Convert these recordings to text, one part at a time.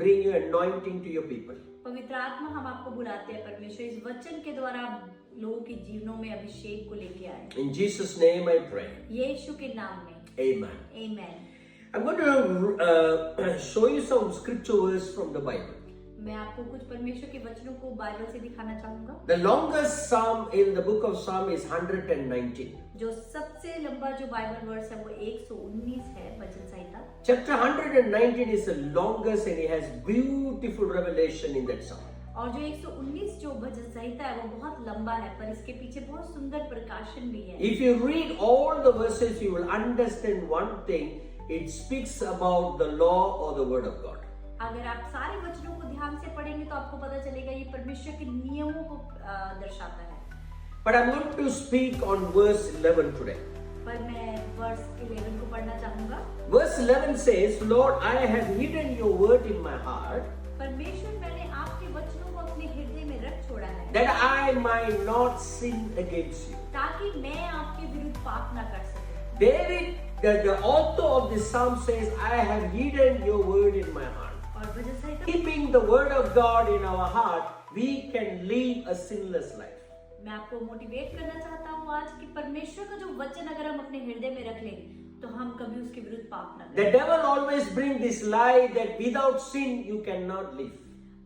bring you anointing to your people. पवित्र आत्मा हम आपको बुलाते हैं परमेश्वर इस वचन के द्वारा लोगों के जीवनों में अभिषेक को लेके आए। In Jesus' name I pray. यीशु के नाम में Amen. आमीन। I'm going to show you some scripture verse from the Bible. मैं आपको कुछ परमेश्वर के वचनों को बाइबल से दिखाना चाहूंगा। The longest psalm in the book of Psalm is 119. जो सबसे लंबा जो बाइबल वर्स है वो 119 है वचन संहिता। Chapter 119 is the longest and it has beautiful revelation in that psalm. और जो 119 जो भजन संहिता है वो बहुत लंबा है पर इसके पीछे बहुत सुंदर प्रकाशन भी है। If you read all the verses, you will understand one thing. It speaks about the law or the word of God. अगर आप सारे वचनों को ध्यान से पढ़ेंगे तो आपको पता चलेगा ये परमेश्वर के नियमों को दर्शाता है। But I'm going to speak on verse 11 today. पर मैं वर्स 11 को पढ़ना चाहूंगा। Verse 11 says, Lord, I have hidden your word in my heart, परमेश्वर मैंने आपके वचनों को अपने हृदय में रख छोड़ा है that I might not sin against you. ताकि मैं आपके विरुद्ध पाप न कर सकूं। David, the author of this psalm says, I have hidden your word in my heart. और भजन संहिता Keeping the word of God in our heart, we can live a sinless life. मैं आपको मोटिवेट करना चाहता हूँ आज कि परमेश्वर का जो वचन अगर हम अपने हृदय में रख लें तो हम कभी उसके विरुद्ध पाप न The करें। devil always brings this lie that without sin you cannot live.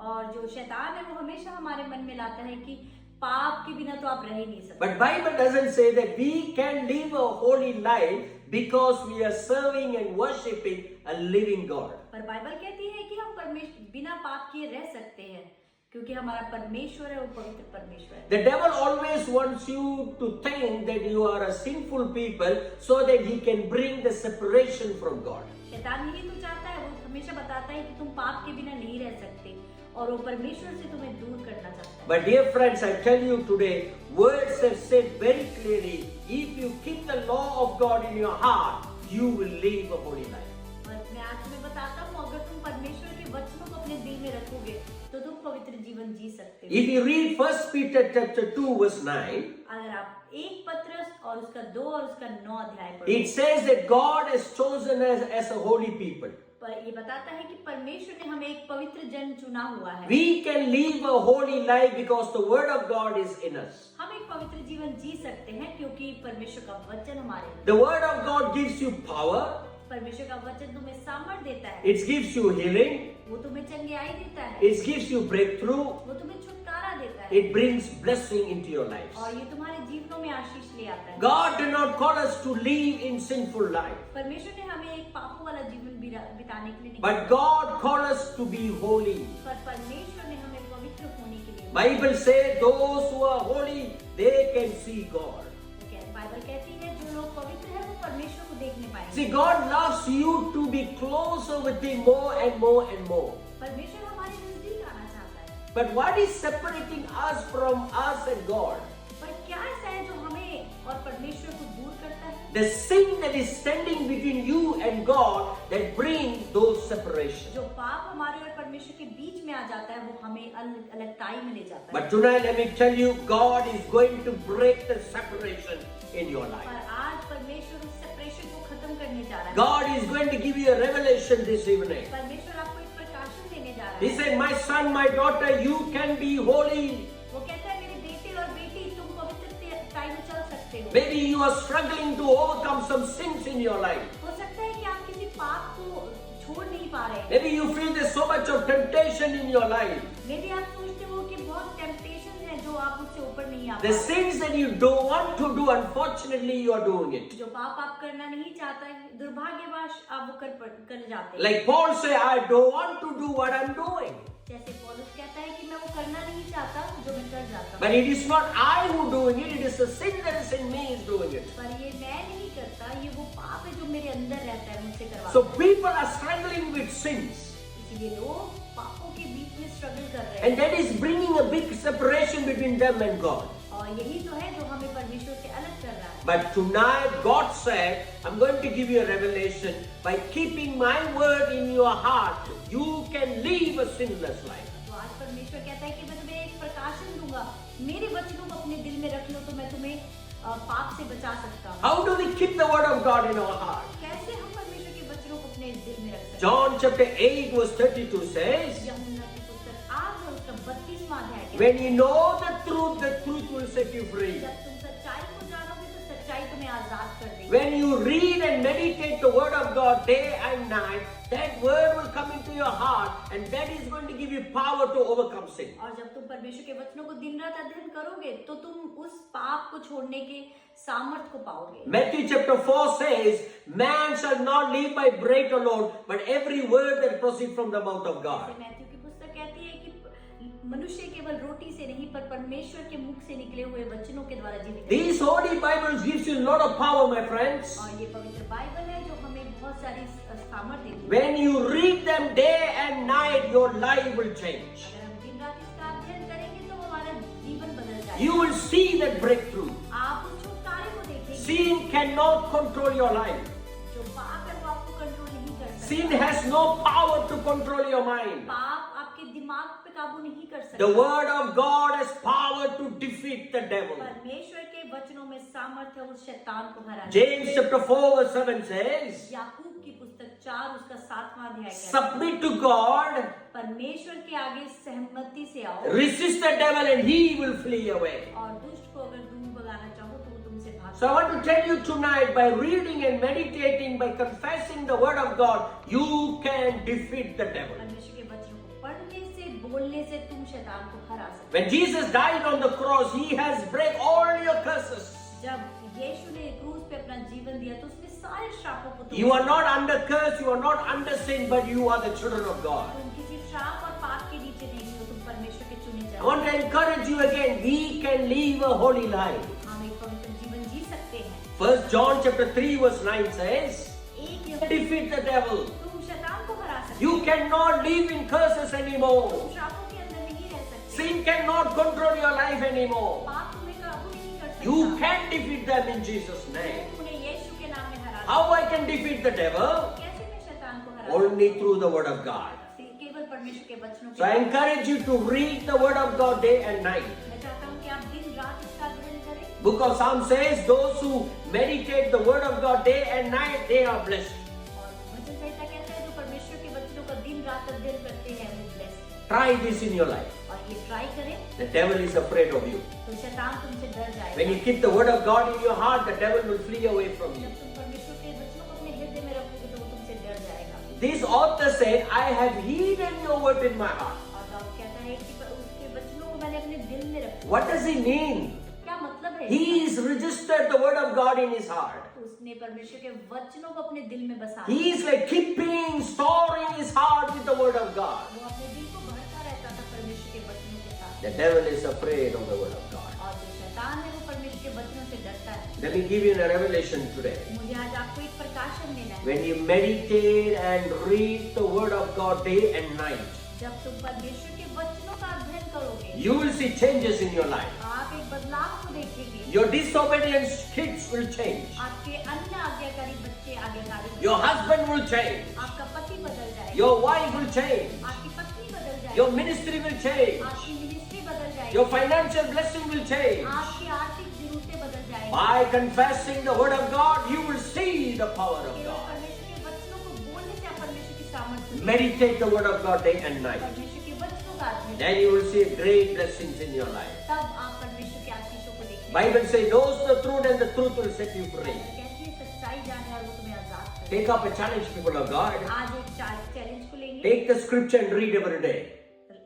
और जो शैतान है वो हमेशा हमारे मन में लाता है कि पाप के बिना तो आप रह ही नहीं सकते। But Bible doesn't say that we can live a holy life because we are serving and worshiping a living God. पर बाइबल कहती है कि हम परमेश्वर बिना पाप किए रह सकते हैं क्योंकि हमारा परमेश्वर है वो पवित्र परमेश्वर है। The devil always wants you to think that you are a sinful people so that he can bring the separation from God. शैतान यही तो चाहता है, वो हमेशा बताता है कि तुम पाप के बिना नहीं रह सकते और वो परमेश्वर से तुम्हें दूर करना चाहता है। But dear friends, I tell you today, words have said very clearly, if you keep the law of God in your heart, you will live a holy life. और मैं आज तुम्हें बताता हूँ अगर तुम परमेश्वर के वचनों को अपने दिल में रखोगे तो तुम पवित्र जीवन जी सकते हो। If you read 1 Peter chapter 2 verse 9, अगर आप एक पत्रस और उसका 2 और उसका 9 अध्याय it पढ़ो says that God has chosen us as a holy people. पर ये बताता है कि परमेश्वर ने हमें एक पवित्र जन चुना हुआ है। We can live a holy life because the word of God is in us. हम एक पवित्र जीवन जी सकते हैं क्योंकि परमेश्वर का वचन हमारे में। The word of God gives you power, परमेश्वर का वचन तुम्हें सामर्थ देता है, it gives you healing, वो तुम्हें चंगाई देता है, it gives you breakthrough, वो तुम्हें छुटकारा देता है it brings blessing into your lives. और ये तुम्हारे जीवनों में आशीष ले आता है। God did not call us to live in sinful life, परमेश्वर ने हमें एक पापों वाला जीवन बिताने के लिए नहीं, but God called us to be holy. पर परमेश्वर ने हमें पवित्र होने के लिए। Bible says those who are holy, they can see God. Bible कहती है जो लोग पवित्र है वो परमेश्वर को देखने पाएंगे। See, God loves you to be closer with Him more and more and more. परमेश्वर हमारे नजदीक आना चाहता है। But what is separating us from us and God? पर क्या ऐसा है जो हमें और परमेश्वर को दूर करता है? The sin that is standing between you and God that brings those separations. जो पाप हमारे और परमेश्वर के बीच में आ जाता है वो हमें अलगताई में ले जाता है। But tonight let me tell you, God is going to break the separation in your life. पर आज परमेश्वर उस सेपरेशन को खत्म करने जा रहा है। God is going to give you a revelation this evening. परमेश्वर आपको एक प्रकाशन देने जा रहा He है। said, my son, my daughter, you can be holy. वो कहता है मेरे बेटे और बेटी तुम पवित्रताई में चल सकते हो। Maybe you are struggling to overcome some sins in your life. हो सकता है कि आप किसी पाप को छोड़ नहीं पा रहे हैं। Maybe you feel there's so much of temptation in your life. मे भी आप सोचते हो कि बहुत टेम्पटेशन है जो आप उससे ऊपर नहीं आ The पाते। sins that you don't want to do, unfortunately, you are doing it. जो पाप आप करना नहीं चाहता है दुर्भाग्यवश आप वो कर जाते हैं। Like Paul said, I don't want to do what I'm doing. जैसे पौलुस कहता है कि मैं वो करना नहीं चाहता जो मैं कर जाता हूँ। But it is not I who doing it, it is the sin that is in me is doing it. पर ये मैं नहीं करता, ये वो पाप है जो मेरे अंदर रहता है मुझसे करवाता So है। people are struggling with sins. इसलिए लोग पापों के बीच में स्ट्रगल कर रहे And हैं that is bringing a big separation between them and God. और यही तो है जो हमें परमेश्वर से अलग कर रहा है। But tonight God said, I'm going to give you a revelation. By keeping my word in your heart, you can live a sinless life. तो आज परमेश्वर कहता है कि मैं तुम्हें एक प्रकाशन दूंगा, मेरे वचनों को अपने दिल में रख लो तो मैं तुम्हें पाप से बचा सकता हूँ। How do we keep the word of God in our heart? कैसे हम परमेश्वर के वचन वचनों को अपने दिल में रख सकते हैं। John chapter 8 verse 32 says, यूहन्ना की पुस्तक 8 और उसका 32वां अध्याय कहता है, when you know the truth will set you free. जब तुम सच्चाई को जानोगे तो सच्चाई तुम्हें आजाद कर देगी। When you read and meditate the word of God day and night, that word will come into your heart and that is going to give you power to overcome sin. और जब तुम परमेश्वर के वचनों को दिन रात अध्ययन करोगे तो तुम उस पाप को छोड़ने के सामर्थ को पाओगे। Matthew chapter 4 says, man shall not live by bread alone, but every word that proceeds from the mouth of God. जैसे मैथ्यू की पुस्तक कहती है कि मनुष्य केवल रोटी से नहीं पर परमेश्वर के मुख से निकले हुए वचनों के द्वारा जीवित है। These holy Bibles gives you a lot of power, my friends. और ये पवित्र बाइबल है जो हमें बहुत सारी सामर्थ्य देती है। When you read them day and night, your life will change. अगर हम दिन रात इसका अध्ययन करेंगे तो हमारा जीवन बदल जाएगा। You will see that breakthrough. आप उस छुटकारे को देखेंगे। Sin cannot control your life. जो पाप है वो आपको कंट्रोल नहीं कर सकता। Sin has no power to control your mind. पाप आपके दिमाग पे काबू नहीं कर सकता। The word of God has power to defeat the devil. परमेश्वर के वचनों में सामर्थ्य है उस शैतान को हराने। James chapter 4 verse 7 says, याकूब की पुस्तक 4 उसका 7वां अध्याय कहता है, submit to God, परमेश्वर के आगे सहमति से आओ resist the devil and he will flee away. और दुष्ट को अगर दूर भगाना चाहो तो वो तुमसे भाग So I want to tell you tonight, by reading and meditating, by confessing the word of God, you can defeat the devil. परमेश्वर के वचनों को पढ़ने से बोलने से तुम शैतान को हरा सकते When Jesus died on the cross, he has break all your curses. हो। जब यीशु ने क्रूस पे अपना जीवन दिया तो उसने सारे श्रापों को You are not under curse, you are not under sin, but you are the children of God. तुम किसी श्राप और पाप के नीचे नहीं हो, तुम परमेश्वर के चुने I जाओ। want to encourage you again, we can live a holy life. हम एक पवित्र जीवन जी सकते हैं। 1 John chapter 3 verse 9 says, एक यूहन्ना defeat the devil. तुम शैतान को हरा सकते You cannot live in curses हो, anymore. तुम श्रापों के अंदर नहीं रह सकते। Sin cannot control your life anymore. पाप तुम्हें काबू नहीं कर सकता। You can defeat them in Jesus' name. उन्हें यीशु के नाम में हरा How I can defeat the devil? कैसे मैं शैतान को हरा Only through the word of God. केवल परमेश्वर के वचनों So I encourage you to read the word of God day and night. मैं चाहता हूँ कि आप दिन रात इसका अध्ययन करें। Book of Psalm says, those who meditate the word of God day and night, they are blessed. और वचन संहिता कहता है जो परमेश्वर के वचनों का दिन रात अध्ययन करते हैं वो blessed हैं। Try this in your life. और ये ट्राई करें The devil is afraid of you. तो शैतान तुमसे डर जाएगा। When you keep the word of God in your heart, the devil will flee away from you. जब तुम परमेश्वर के वचनों को अपने हृदय में रखोगे तो वो तुमसे डर जाएगा। This author said, I have hidden your word in my heart. और दाऊद कहता है कि उसके वचनों को मैंने अपने दिल में रखा। What does he mean? क्या मतलब है? He is registered the word of God in his heart. उसने परमेश्वर के वचनों को अपने दिल में बसा He is like keeping, storing his heart with the word of God. वो अपने दिल को भरता रहता था परमेश्वर के वचनों के साथ। The devil is afraid of the word of God. और जो शैतान है वो परमेश्वर के वचनों से डरता है। Let me give you a revelation today. मुझे आज आपको एक प्रकाशन देना है। When you meditate and read the word of God day and night, जब तुम परमेश्वर के वचनों का अध्ययन करोगे, you will see changes in your life. आप एक बदलाव को देखेंगे। Your disobedient kids will change. आपके अन्य आज्ञाकारी बच्चे आज्ञाकारी होंगे। Your husband will change. आपका पति बदल जाएगा। Your wife will change. आपकी पत्नी बदल जाएगी। Your ministry will change. आपकी मिनिस्ट्री बदल जाएगी। Your financial blessing will change. आपकी आर्थिक जरूरतें बदल जाएगी। By confessing the word of God, you will see the power of केवल God. परमेश्वर के वचनों को बोलने से आप परमेश्वर की सामर्थ्य Meditate the word of God day and night. परमेश्वर के वचनों का अध्ययन Then you will see great blessings in your life. तब आप परमेश्वर के आशीषों को देखेंगे। Bible says, knows the truth and the truth will set you free. कैसी है सच्चाई जाने और वो तुम्हें आजाद करेगा। Take up a challenge, people of God. आज एक चैलेंज को लेंगे। Take the scripture and read every day.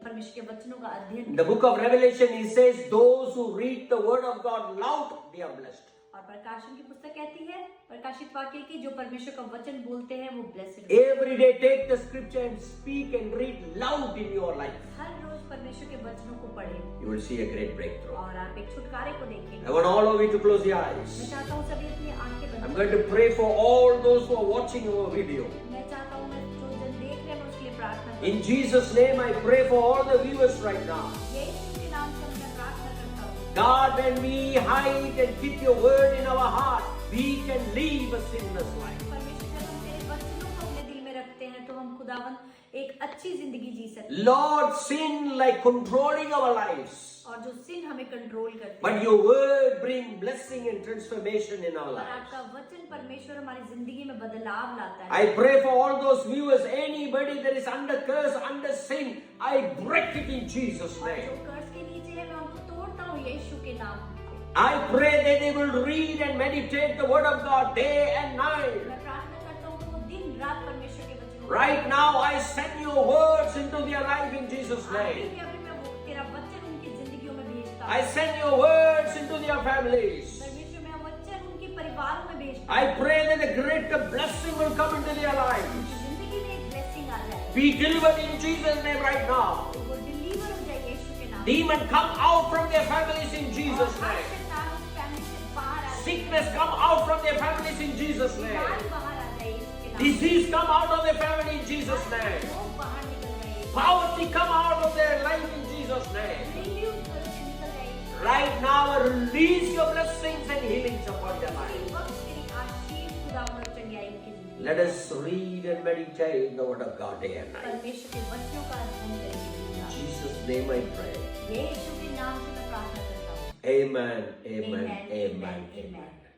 परमेश्वर के वचनों का अध्ययन। In the book of Revelation, he says, those who read the word of God loud, they are blessed. और प्रकाशन की पुस्तक कहती है प्रकाशित वाक्य की जो परमेश्वर का वचन बोलते हैं वो blessed. Every day, take the scripture and speak and read loud in your life. हर रोज परमेश्वर के वचनों को पढ़ें You will see a great breakthrough. और आप एक छुटकारे को देखेंगे। I want all of you to close your eyes. मैं चाहता हूँ सभी अपनी आंखें बंद I'm करें। going to pray for all those who are watching our video. मैं चाहता हूँ मैं जो जन देख रहे हैं मैं उसके लिए प्रार्थना करूँ। In Jesus' name, I pray for all the viewers right now. यीशु के नाम से मैं प्रार्थना करता हूँ। God, when we hide and keep your word in our heart, we can live a sinless life. परमेश्वर जब हम तेरे वचनों को अपने दिल में रखते हैं तो हम खुदावन एक अच्छी जिंदगी जी सकते हैं। Lord, sin like controlling our lives. और जो sin हमें कंट्रोल करते हैं। But your word bring blessing and transformation in our और lives. आपका वचन परमेश्वर हमारी जिंदगी में बदलाव लाता है। I pray for all those viewers, anybody that is under curse, under sin, I break it in Jesus' और जो name. कर्ज के नीचे है मैं उनको तोड़ता हूँ यीशु के नाम से। I pray that they will read and meditate the word of God day and night. मैं प्रार्थना करता हूँ कि वो दिन रात परमेश्वर के वचन को Right now, I send your words into their life in Jesus' name. अभी मैं वो तेरा वचन उनकी जिंदगियों में भेजता हूँ। I send your words into their families. परमेश्वर मैं वचन उनके परिवारों में भेजता I pray that a greater blessing will come into their हूँ। lives. उनकी जिंदगी में एक ब्लेसिंग आ जाए। Be delivered in Jesus' name right now. वो डिलीवर हो जाए यीशु के नाम से। Demon come out from their families in Jesus' और हर name. शैतान उस फैमिली से बाहर आ जाए। Sickness come out from their families in Jesus' name. बीमारी बाहर आ जाए यीशु के नाम से। Disease come out of their family in Jesus' name. रोग बाहर निकल जाए। Poverty come out of their life in Jesus' name. गरीबी उस घर से निकल जाए। Right now, release your blessings and healings upon their life. इस वक्त तेरी आशीष खुदावंद और चंगाई उनकी जिंदगी में। Let us read and meditate the word of God day and night. परमेश्वर के वचनों का अध्ययन करेंगे दिन In रात। Jesus' name I pray. यीशु के नाम से मैं प्रार्थना करता हूँ। Amen, amen, Amen, amen, amen. amen.